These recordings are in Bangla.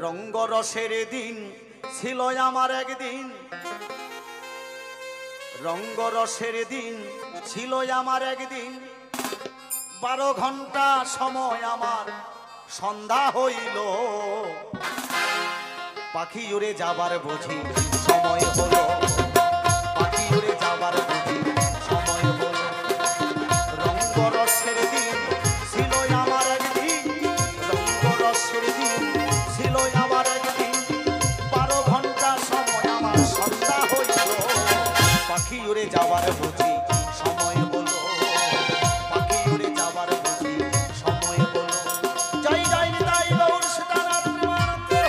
রঙ্গরসের দিন ছিল আমার একদিন, রঙ্গরসের দিন ছিল আমার একদিন। 12 ঘন্টা সময় আমার সন্ধ্যা হইল, পাখি উড়ে যাবার বুঝি সময় হলো, পাখি উড়ে যাবার বুঝি সময় হলো। রঙ্গরসের দিন ছিল আমার একদিন, রঙ্গরসের দিন ছিল আমার একদিন। 12 ঘন্টা সময় আমার সন্ধ্যা হইল, পাখি উড়ে যাবার বুঝি সময় হলো, পাখি উড়ে যাবার বুঝি সময় হলো। জয় জয় নিতাই গৌর সীতানাথ প্রেমানন্দে।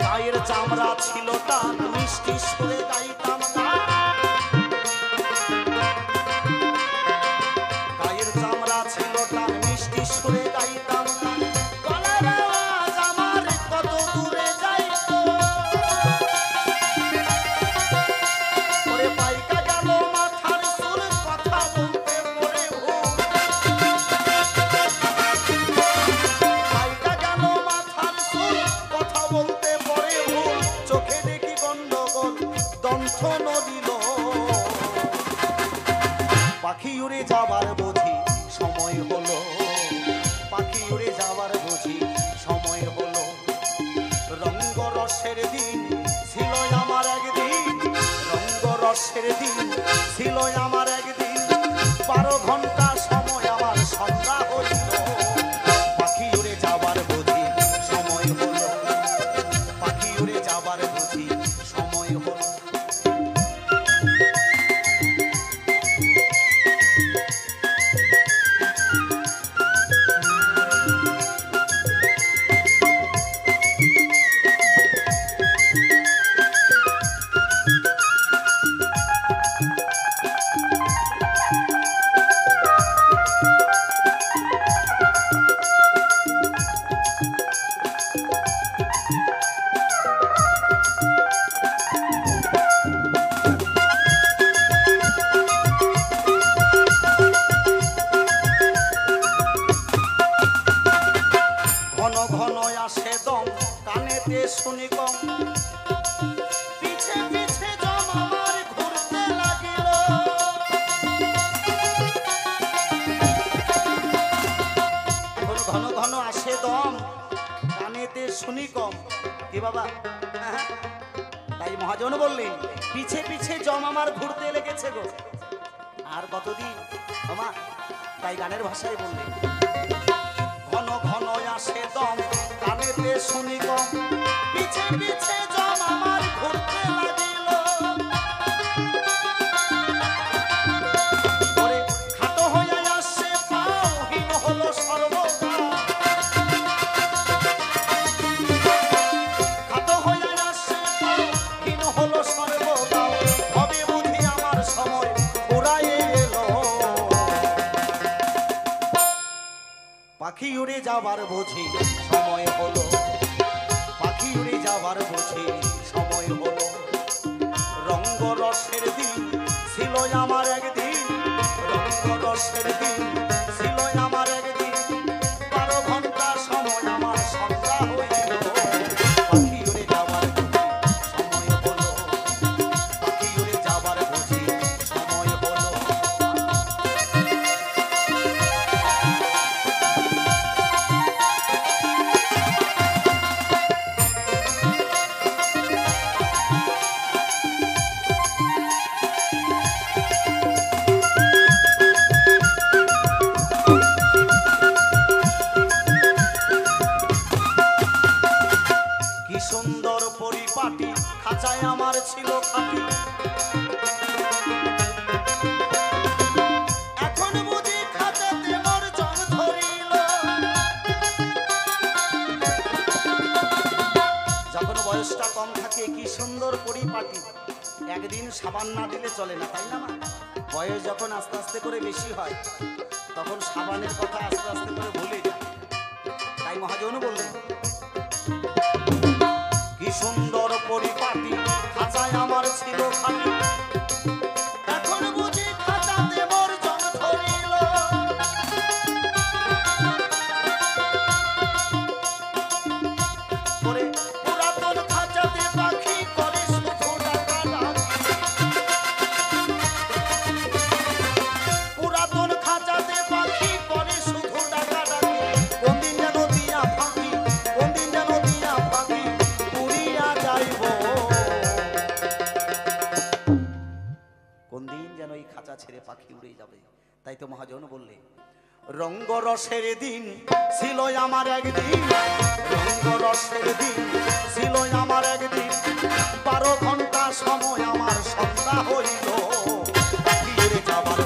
গায়ের চামড়া ছিল টান, মিষ্টি সুরে গাইতাম গান। গায়ের চামড়া ছিল টান, মিষ্টি সুরে গাইতাম গান। গলার আওয়াজ আমার কত দূরে যাইতো, ওরে পাইকা গেল মাথার চুল, কথা বলতে পড়ে ভুল। পাইকা গেল মাথার চুল, কথা বলতে পড়ে ভুল। চোখে দেখি গন্ডগোল, দন্থ নদিল। পাখি উড়ে যাবার বুঝি সময় হলো, পাখি উড়ে যাবার বুঝি সময় হলো। রঙ্গরসের দিন ছিল আমার একদিন, রঙ্গরসের দিন ছিল আমার একদিন। 12 ঘন্টা সময় আমার সন্ধ্যা হইল, পাখি উড়ে যাবার বুঝি সময় হলো, পাখি উড়ে যাবার বুঝি সময় হলো। ঘন ঘন আসে দম, কানেতে শুনি কম। পিছে পিছে জম আমার ঘুরতে লাগিল, এখন ঘন ঘন আসে দম, কানেতে শুনি কম। কি বাবা? হ্যাঁ, তাই মহাজন বললেন পিছে পিছে জম আমার ঘুরতে লেগেছে গো। আর কতদিন আমা? তাই গানের ভাষায় বললেন ঘন ঘন আসে দম, কানেতে শুনি কম। পিছে পিছে জম আমার ঘুরতে লাগিল, ওরে খাটো হইয়া আসে পাও, হীন হলো সর্বদা। খাটো হইয়া আসে পাও, হীন হলো সর্বদা। হবে বুঝি আমার সময় ফুরাইয়ে এলো, পাখি উড়ে যাবার বুঝি সময় হলো, পাখি উড়ে যাবার বুঝি সময় হলো। রঙ্গরসের দিন ছিল আমার একদিন, রঙ্গরসের দিন ছিল আমার একদিন। 12 ঘন্টা সময় আমার সন্ধ্যা হইল, পাখি উড়ে যাবার বুঝি সময় হলো, পাখি উড়ে যাবার বুঝি সময় হলো। কি সুন্দর পরিপাটি, খাঁচায় আমার ছিল খাটি। এখন বুঝি খাঁচাতে মোর জন ধরিল, যখন বয়সটা কম থাকে কি সুন্দর পরিপাটি। 1 একদিন সাবান না দিলে চলে না, তাই না মা? বয়স যখন আস্তে আস্তে করে বেশি হয় তখন সাবানের কথা আস্তে আস্তে করে ভুলে যায়। তাই মহাজন বললেন, কি সুন্দর পরিপাটি খাঁচায় আমার ছিল খাটি, এখন বুঝি খাঁচাতে মোর জং ধরিল। করে পুরাতন খাঁচাতে পাখি করে শুধু ডাকাডাকি, পুরাতন খাঁচাতে পাখি করে শুধু ডাকাডাকি, কোন দিন যেন দিয়া ফাঁকি, কোন দিন যেন দিয়া ফাঁকি উড়িয়া যাইব, কোন দিন যেন এই খাঁচা ছেড়ে পাখি উড়ে যাবে। তাই তো মহাজন বললে, রঙ্গরসের দিন ছিল আমার একদিন, রঙ্গরসের দিন ছিল আমার একদিন, 12 ঘন্টা সময় আমার সন্ধ্যা হইল, পাখি উড়ে যাবার